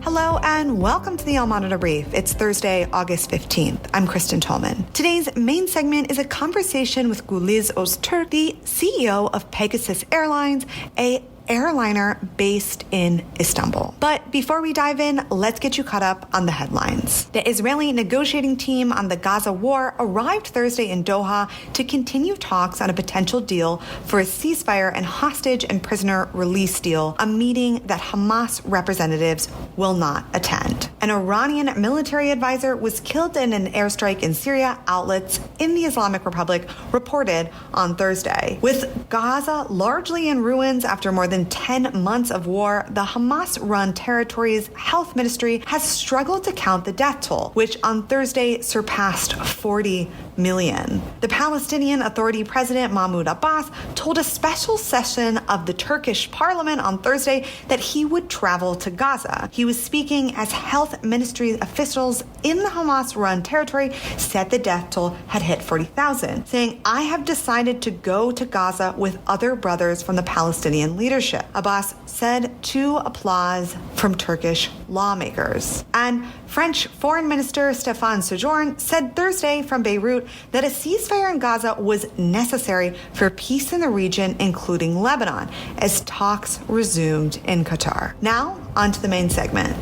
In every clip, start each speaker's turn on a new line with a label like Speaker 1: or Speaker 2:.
Speaker 1: Hello and welcome to the Al Monitor Brief. It's Thursday, August 15th. I'm Kristen Tolman. Today's main segment is a conversation with Guliz Ozturk, the CEO of Pegasus Airlines, a airliner based in Istanbul. But before we dive in, let's get you caught up on the headlines. The Israeli negotiating team on the Gaza war arrived Thursday in Doha to continue talks on a potential deal for a ceasefire and hostage and prisoner release deal, a meeting that Hamas representatives will not attend. An Iranian military advisor was killed in an airstrike in Syria, outlets in the Islamic Republic reported on Thursday. With Gaza largely in ruins after more than 10 months of war, the Hamas-run territory's health ministry has struggled to count the death toll, which on Thursday surpassed 40 million. The Palestinian Authority President Mahmoud Abbas told a special session of the Turkish parliament on Thursday that he would travel to Gaza. He was speaking as health ministry officials in the Hamas-run territory said the death toll had hit 40,000, saying, "I have decided to go to Gaza with other brothers from the Palestinian leadership." Abbas said to applause from Turkish lawmakers. And French Foreign Minister Stéphane Séjourné said Thursday from Beirut that a ceasefire in Gaza was necessary for peace in the region, including Lebanon, as talks resumed in Qatar. Now, on to the main segment.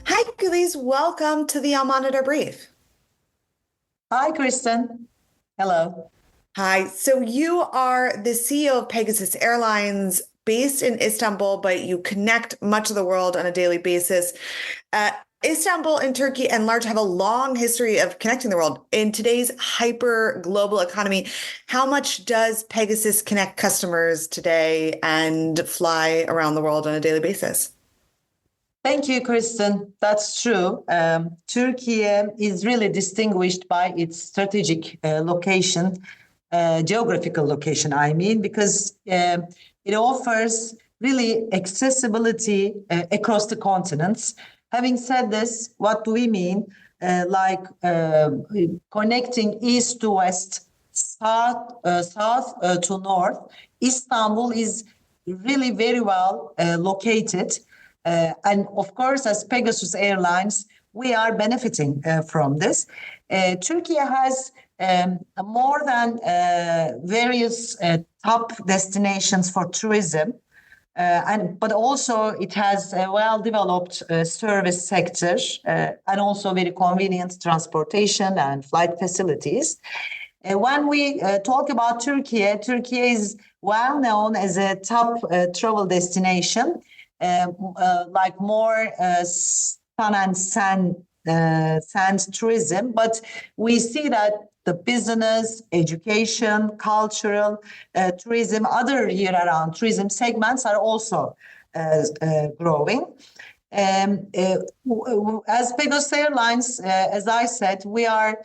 Speaker 1: Hi, Guliz. Welcome to the Al Monitor Brief.
Speaker 2: Hi, Kristen. Hello.
Speaker 1: Hi. So you are the CEO of Pegasus Airlines, based in Istanbul, but you connect much of the world on a daily basis. Istanbul and Turkey and large have a long history of connecting the world. In today's hyper global economy, how much does Pegasus connect customers today and fly around the world on a daily basis?
Speaker 2: Thank you, Kristen. That's true. Turkey is really distinguished by its strategic location, geographical location, because it offers really accessibility across the continents. Having said this, what do we mean? Connecting east to west, south to north, Istanbul is really very well located. And of course, as Pegasus Airlines, we are benefiting from this. Turkey has more than various top destinations for tourism. But also it has a well-developed service sector and also very convenient transportation and flight facilities. When we talk about Turkey, Turkey is well known as a top travel destination, more sun and sand tourism. But we see that the business, education, cultural, tourism, other year-round tourism segments are also growing. As Pegasus Airlines, as I said, we are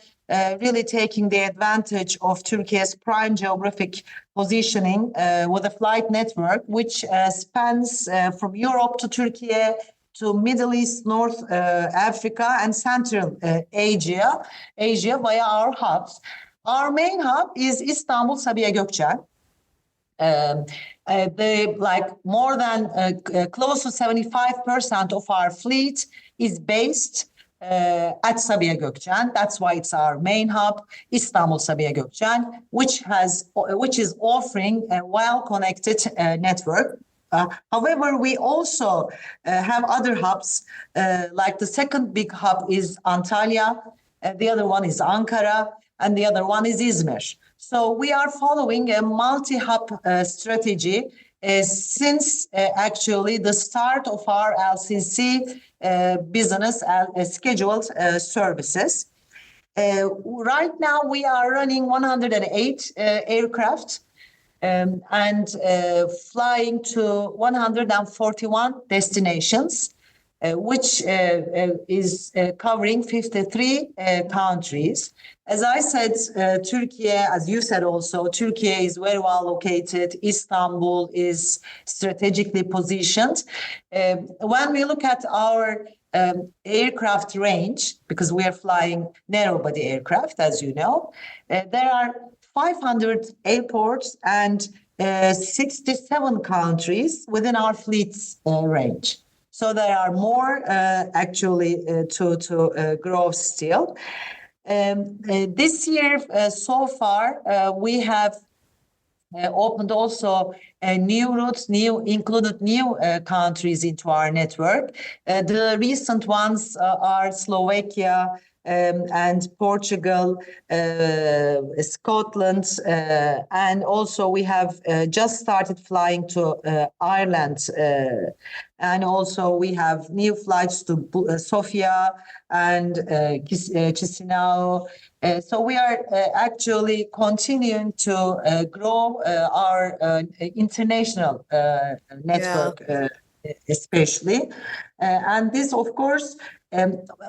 Speaker 2: really taking the advantage of Turkey's prime geographic positioning with a flight network which spans from Europe to Turkey to Middle East, North Africa, and Central Asia via our hubs. Our main hub is Istanbul Sabiha Gökçen. More than close to 75% of our fleet is based at Sabiha Gökçen. That's why it's our main hub, Istanbul Sabiha Gökçen, which is offering a well-connected network. However, we also have other hubs, like the second big hub is Antalya, the other one is Ankara, and the other one is Izmir. So we are following a multi-hub strategy since actually the start of our LCC business scheduled services. Right now, we are running 108 aircraft and flying to 141 destinations, which is covering 53 countries. As I said, Turkey, as you said also, Turkey is very well located. Istanbul is strategically positioned. When we look at our aircraft range, because we are flying narrow-body aircraft, as you know, there are 500 airports and 67 countries within our fleet's range. So there are more actually to grow still. This year, so far, we have opened also new routes, included new countries into our network. The recent ones are Slovakia, and Portugal, Scotland, and also we have just started flying to Ireland, and also we have new flights to Sofia and Chisinau. So we are actually continuing to grow our international network, especially. And this, of course,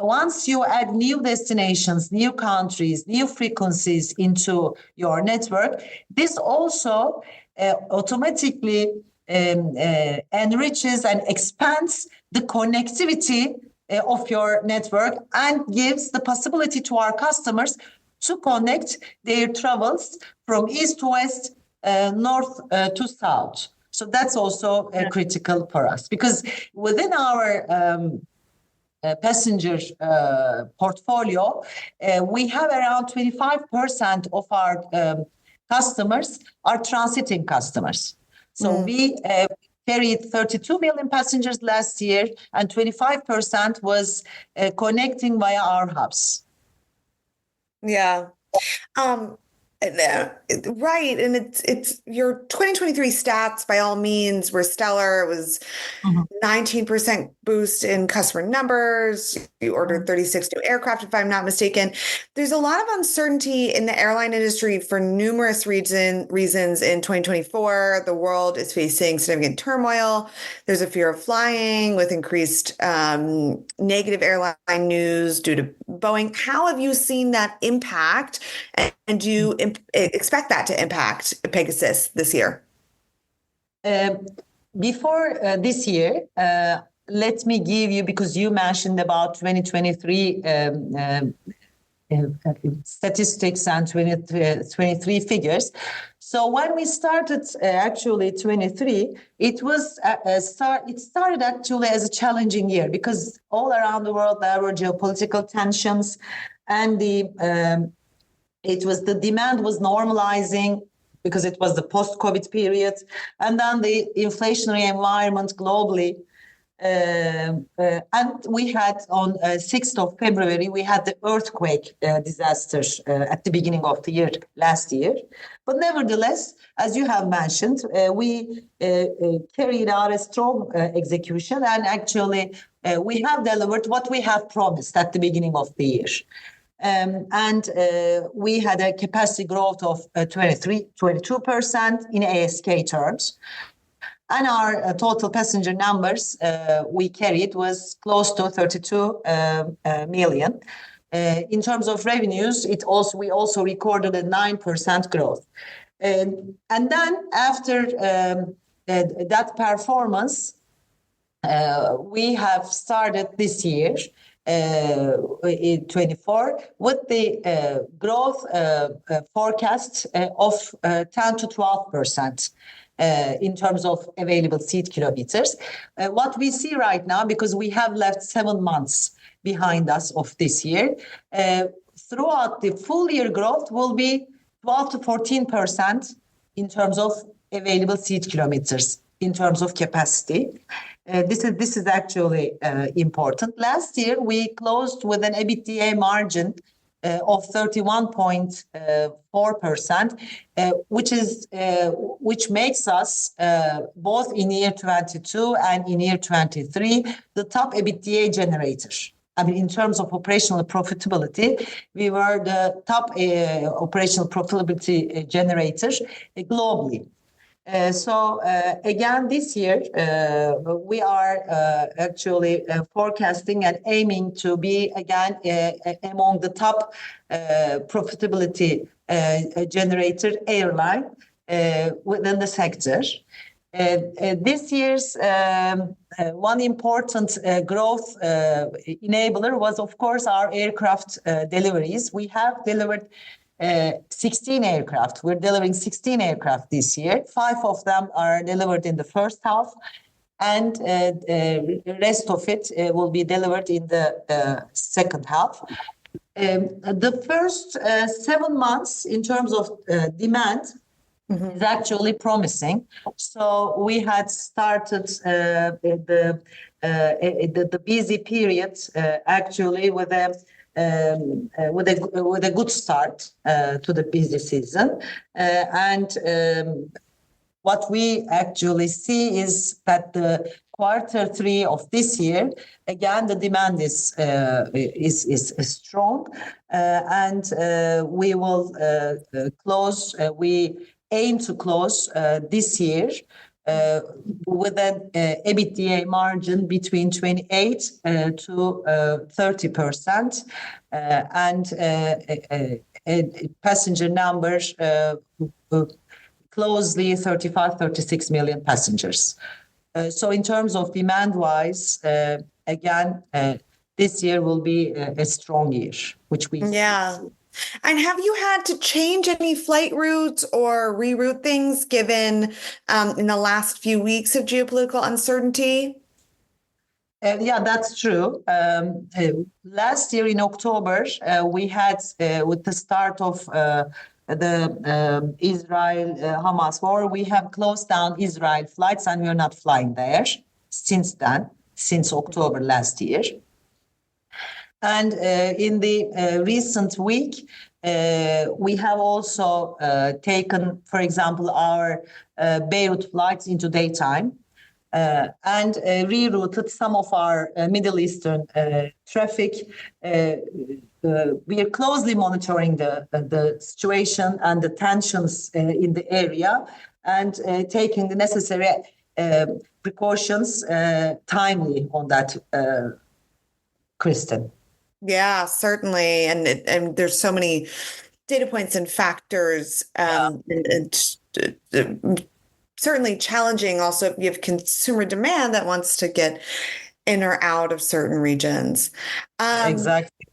Speaker 2: once you add new destinations, new countries, new frequencies into your network, this also automatically enriches and expands the connectivity of your network and gives the possibility to our customers to connect their travels from east to west, north to south. So that's also critical for us, because within our passenger portfolio, we have around 25% of our customers are transiting customers. So we carried 32 million passengers last year, and 25% was connecting via our hubs.
Speaker 1: Yeah. Right. And it's your 2023 stats by all means were stellar. It was 19% boost in customer numbers. You ordered 36 new aircraft, if I'm not mistaken. There's a lot of uncertainty in the airline industry for numerous reasons in 2024. The world is facing significant turmoil. There's a fear of flying with increased negative airline news due to Boeing. How have you seen that impact? And do you expect that to impact Pegasus this year?
Speaker 2: Before this year, let me give you, because you mentioned about 2023 statistics and 2023 figures. So when we started actually 23, it started actually as a challenging year, because all around the world there were geopolitical tensions, and the demand was normalizing because it was the post-COVID period, and then the inflationary environment globally. And we had on 6th of February, we had the earthquake disaster at the beginning of the year, last year. But nevertheless, as you have mentioned, we carried out a strong execution, and actually we have delivered what we have promised at the beginning of the year. And we had a capacity growth of 22% in ASK terms. And our total passenger numbers we carried was close to 32 million. In terms of revenues, we also recorded a 9% growth. And then after that performance, we have started this year, in 24, with the growth forecast of 10 to 12% in terms of available seat kilometers. What we see right now, because we have left 7 months behind us of this year, throughout the full year growth will be 12 to 14% in terms of available seat kilometers, in terms of capacity. This is actually important. Last year, we closed with an EBITDA margin of 31.4%, which makes us both in year 22 and in year 23 the top EBITDA generator. I mean, in terms of operational profitability, we were the top operational profitability generator globally. So again, this year, we are actually forecasting and aiming to be again among the top profitability generator airline within the sector. This year's one important growth enabler was, of course, our aircraft deliveries. We have delivered 16 aircraft. We're delivering 16 aircraft this year. 5 of them are delivered in the first half, and the rest of it will be delivered in the second half. The first 7 months in terms of demand is actually promising. So we had started the busy period actually with a good start to the busy season, and what we actually see is that the Q3 of this year, again, the demand is strong, and we will close. We aim to close this year with an EBITDA margin between 28 to 30%, and passenger numbers closely 36 million passengers. So in terms of demand-wise, again, this year will be a strong year, which we
Speaker 1: Yeah. And have you had to change any flight routes or reroute things given in the last few weeks of geopolitical uncertainty?
Speaker 2: Yeah, that's true. Last year in October, we had, with the start of the Israel-Hamas war, we have closed down Israel flights, and we're not flying there since then, since October last year. And in the recent week, we have also taken, for example, our Beirut flights into daytime, and rerouted some of our Middle Eastern traffic. We are closely monitoring the situation and the tensions in the area, and taking the necessary precautions timely on that, Kristen.
Speaker 1: Yeah, certainly. And there's so many data points and factors, and certainly challenging also if you have consumer demand that wants to get in or out of certain regions.
Speaker 2: Exactly.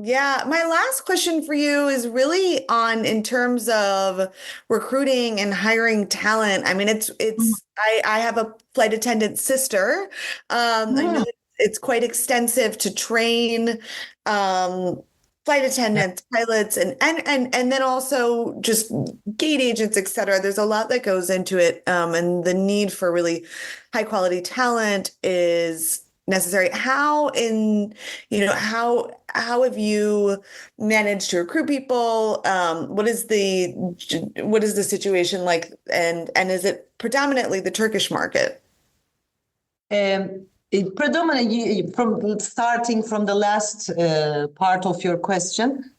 Speaker 1: Yeah, my last question for you is really on in terms of recruiting and hiring talent. I mean, I have a flight attendant sister. I know it's quite extensive to train flight attendants, pilots, and then also just gate agents, et cetera. There's a lot that goes into it, and the need for really high quality talent is necessary. How have you managed to recruit people? What is the situation like, and is it predominantly the Turkish market?
Speaker 2: Predominantly, starting from the last part of your question,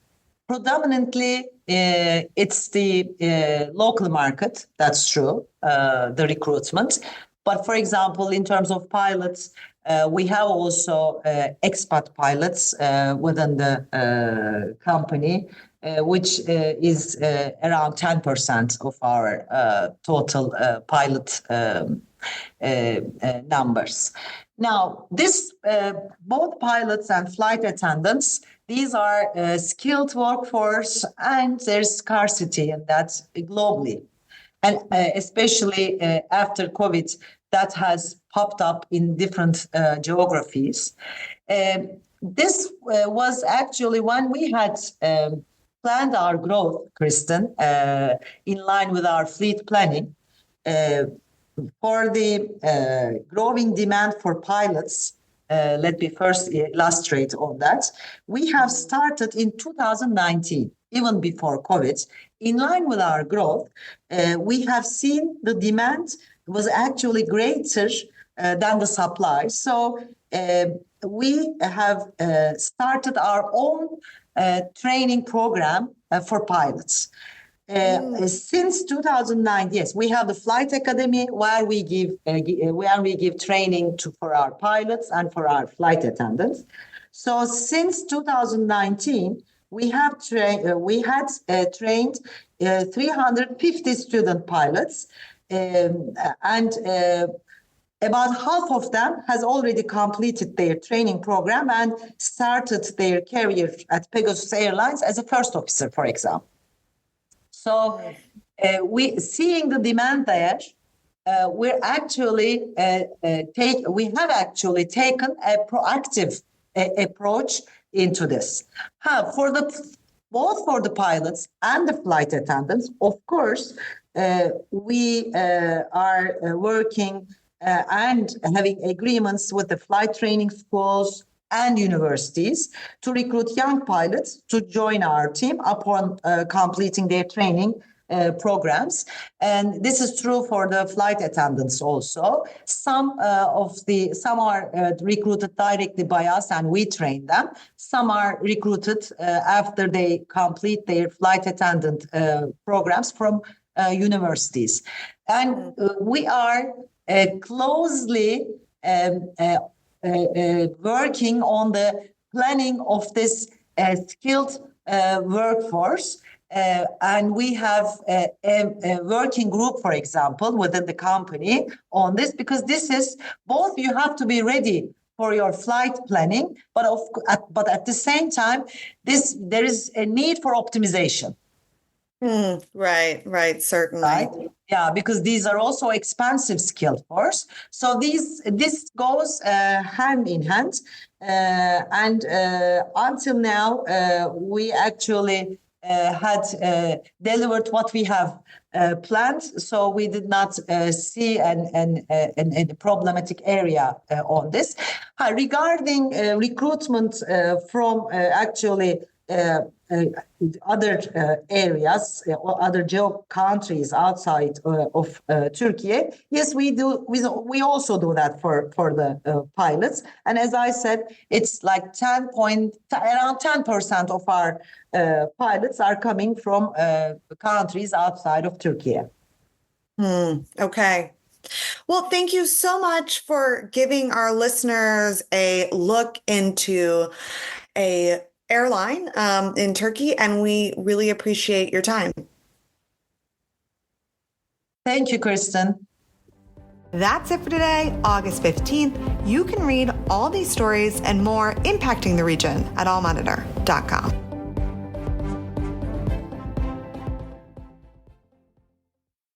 Speaker 2: predominantly it's the local market. That's true, the recruitment. But for example, in terms of pilots, we have also expat pilots within the company, which is around 10% of our total pilot numbers. Now, both pilots and flight attendants, these are skilled workforce, and there's scarcity in that globally. And especially after COVID, that has popped up in different geographies. This was actually when we had planned our growth, Kristen, in line with our fleet planning. For the growing demand for pilots, let me first illustrate on that. We have started in 2019, even before COVID, in line with our growth. We have seen the demand was actually greater than the supply. So we have started our own training program for pilots. Since 2009, yes, we have the flight academy where we give training for our pilots and for our flight attendants. So since 2019, we had trained 350 student pilots, and about half of them has already completed their training program and started their career at Pegasus Airlines as a first officer, for example. So we seeing the demand there, we're actually we have actually taken a proactive approach into this. Both for the pilots and the flight attendants, of course, we are working and having agreements with the flight training schools and universities to recruit young pilots to join our team upon completing their training programs. And this is true for the flight attendants also. Some are recruited directly by us and we train them. Some are recruited after they complete their flight attendant programs from universities. And we are closely working on the planning of this skilled workforce. And we have a working group, for example, within the company on this, because this is both you have to be ready for your flight planning, but at the same time, there is a need for optimization.
Speaker 1: Right, certainly.
Speaker 2: Right? Yeah, because these are also expensive skilled force. So this goes hand in hand. And until now, we actually had delivered what we have planned. So we did not see a problematic area on this. Regarding recruitment from actually other areas or other countries outside of Turkey. Yes, we do. We also do that for the pilots. And as I said, it's like around 10% of our pilots are coming from countries outside of Turkey.
Speaker 1: Okay. Well, thank you so much for giving our listeners a look into a airline in Turkey, and we really appreciate your time.
Speaker 2: Thank you, Kristen.
Speaker 1: That's it for today, August 15th. You can read all these stories and more impacting the region at allmonitor.com.